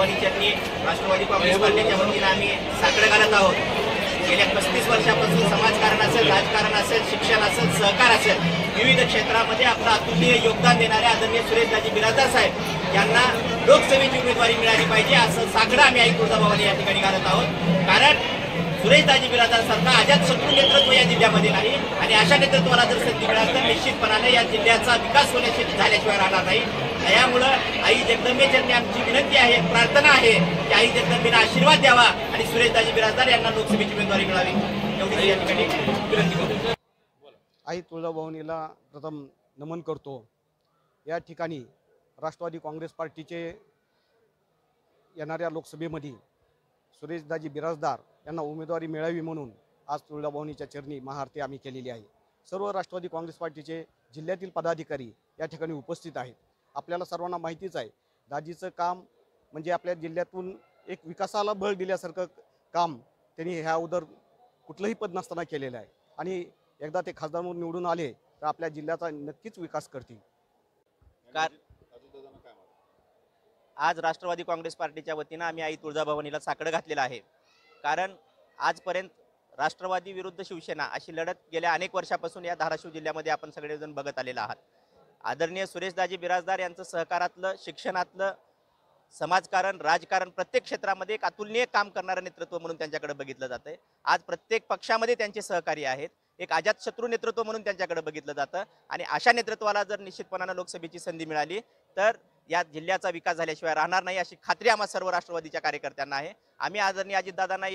भवानी चरणी राष्ट्रवादी काँग्रेस पार्टीच्या वतीने आम्ही साकडं घालत आहोत। गेल्या 35 वर्षापासून समाजकारण असेल, राजकारण असेल, शिक्षण असेल, सहकार असेल, विविध क्षेत्रामध्ये आपलं अतुलनीय योगदान देणारे आदरणीय सुरेशदाजी बिराजदार साहेब यांना लोकसभेची उमेदवारी मिळाली पाहिजे असं साकडं आम्ही आई तुळजाभवानी या ठिकाणी घालत आहोत। कारण सुरेशदाजी बिराजदार सारखा अजातशत्रू नेतृत्व या जिल्ह्यामध्ये नाही आणि अशा नेतृत्वाला जर संधी मिळाली तर निश्चितपणाने या जिल्ह्याचा विकास होण्याची झाल्याशिवाय राहणार नाही। त्यामुळं आई जगदंबे चरणी आमची विनंती आहे, प्रार्थना आहे की आई जगदंबेला आशीर्वाद द्यावा आणि सुरेशदाजी बिराजदार यांना लोकसभेची उमेदवारी मिळावी एवढी या ठिकाणी विनंती करतो। आई तुळजाभवानीला प्रथम नमन करतो। या ठिकाणी राष्ट्रवादी काँग्रेस पार्टीचे येणाऱ्या लोकसभेमध्ये सुरेशदाजी बिराजदार यांना उमेदवारी मिळावी म्हणून आज तुळजाभवानीच्या चरणी महाआरती आम्ही केलेली आहे। सर्व राष्ट्रवादी काँग्रेस पार्टीचे जिल्ह्यातील पदाधिकारी या ठिकाणी उपस्थित आहेत। आपल्याला सर्वांना माहितीच आहे दाजीचं काम म्हणजे आपल्या जिल्ह्यातून एक विकासाला बळ दिल्यासारखं काम त्यांनी ह्या अगोदर कुठलंही पद नसताना केलेलं आहे आणि एकदा ते खासदार म्हणून निवडून आले तर आपल्या जिल्ह्याचा नक्कीच विकास करतील। आज राष्ट्रवादी काँग्रेस पार्टीच्या वतीनं आम्ही आई तुळजाभवानीला साकडं घातलेलं आहे। कारण आजपर्यंत राष्ट्रवादी विरुद्ध शिवसेना अशी लढत गेल्या अनेक वर्षापासून या धाराशिव जिल्ह्यामध्ये आपण सगळेजण बघत आलेला आहात। आदरणीय सुरेशदाजी बिराजदार यांचं सहकारातलं, शिक्षणातलं, समाजकारण, राजकारण प्रत्येक क्षेत्रामध्ये एक अतुलनीय काम करणारं नेतृत्व म्हणून त्यांच्याकडे बघितलं जातंय। आज प्रत्येक पक्षामध्ये त्यांचे सहकारी आहेत, एक अजातशत्रू नेतृत्व म्हणून त्यांच्याकडे बघितलं जातं आणि अशा नेतृत्वाला जर निश्चितपणानं लोकसभेची संधी मिळाली तर या जिल्ह्याचा विकास झाल्याशिवाय राहणार नाही अशी खात्री आम्हा सर्व राष्ट्रवादीच्या कार्यकर्त्यांना आहे। आम्ही आदरणीय अजितदादांना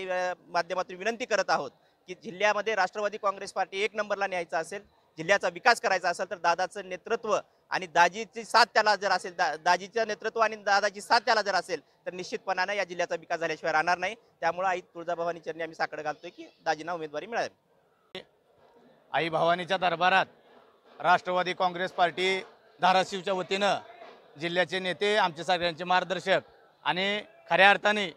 माध्यमातून विनंती करत आहोत की जिल्ह्यामध्ये राष्ट्रवादी काँग्रेस पार्टी 1 नंबरला न्यायचा असेल, जिल्ह्याचा विकास करायचा असेल तर दादाचं नेतृत्व आणि दाजीची साथ त्याला जर असेल, दाजीचं नेतृत्व आणि दादाची साथ त्याला जर असेल तर निश्चितपणाने या जिल्ह्याचा विकास झाल्याशिवाय राहणार नाही। त्यामुळे आई तुळजाभवानी चरणी आम्ही साकडं घालतोय की दाजींना उमेदवारी मिळावी। आई भवानीच्या दरबारात राष्ट्रवादी काँग्रेस पार्टी धाराशिवच्या वतीनं जिल्ह्याचे नेते, आमचे सगळ्यांचे मार्गदर्शक आणि खऱ्या अर्थाने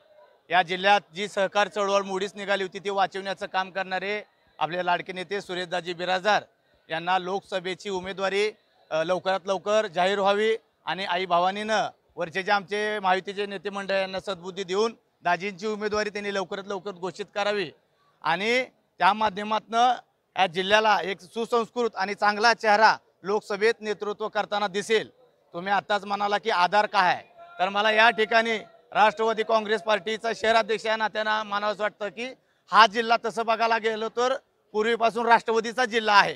या जिल्ह्यात जी सहकार चळवळ मुडीच निघाली होती ती वाचवण्याचं काम करणारे आपले लाडके नेते सुरेशदाजी बिराजदार यांना लोकसभेची उमेदवारी लवकरात लवकर जाहीर व्हावी आणि आई भवानीनं वरचे जे आमचे महायुतीचे नेते मंडळ यांना सद्बुद्धी देऊन दाजींची उमेदवारी त्यांनी लवकरात लवकर घोषित करावी आणि त्या माध्यमातून या जिल्ह्याला एक सुसंस्कृत आणि चांगला चेहरा लोकसभेत नेतृत्व करताना दिसेल। तुम्ही आताच म्हणाला की आधार काय आहे, तर मला या ठिकाणी राष्ट्रवादी काँग्रेस पार्टीचा शहराध्यक्ष या नात्यानं म्हणावंसं वाटतं की हा जिल्हा तसं बघायला गेलो तर पूर्वीपासून राष्ट्रवादीचा जिल्हा आहे।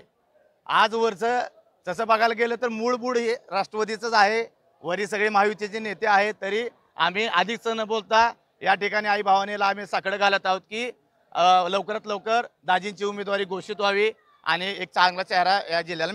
आजवरचं तसं बघायला गेलं तर मूळबूड हे राष्ट्रवादीचंच आहे, वरी सगळे महायुतीचे नेते आहेत। तरी आम्ही अधिकच न बोलता या ठिकाणी आई भवानीला आम्ही साकडं घालत आहोत की लवकरात लवकर दाजींची उमेदवारी घोषित व्हावी आणि एक चांगला चेहरा या जिल्ह्याला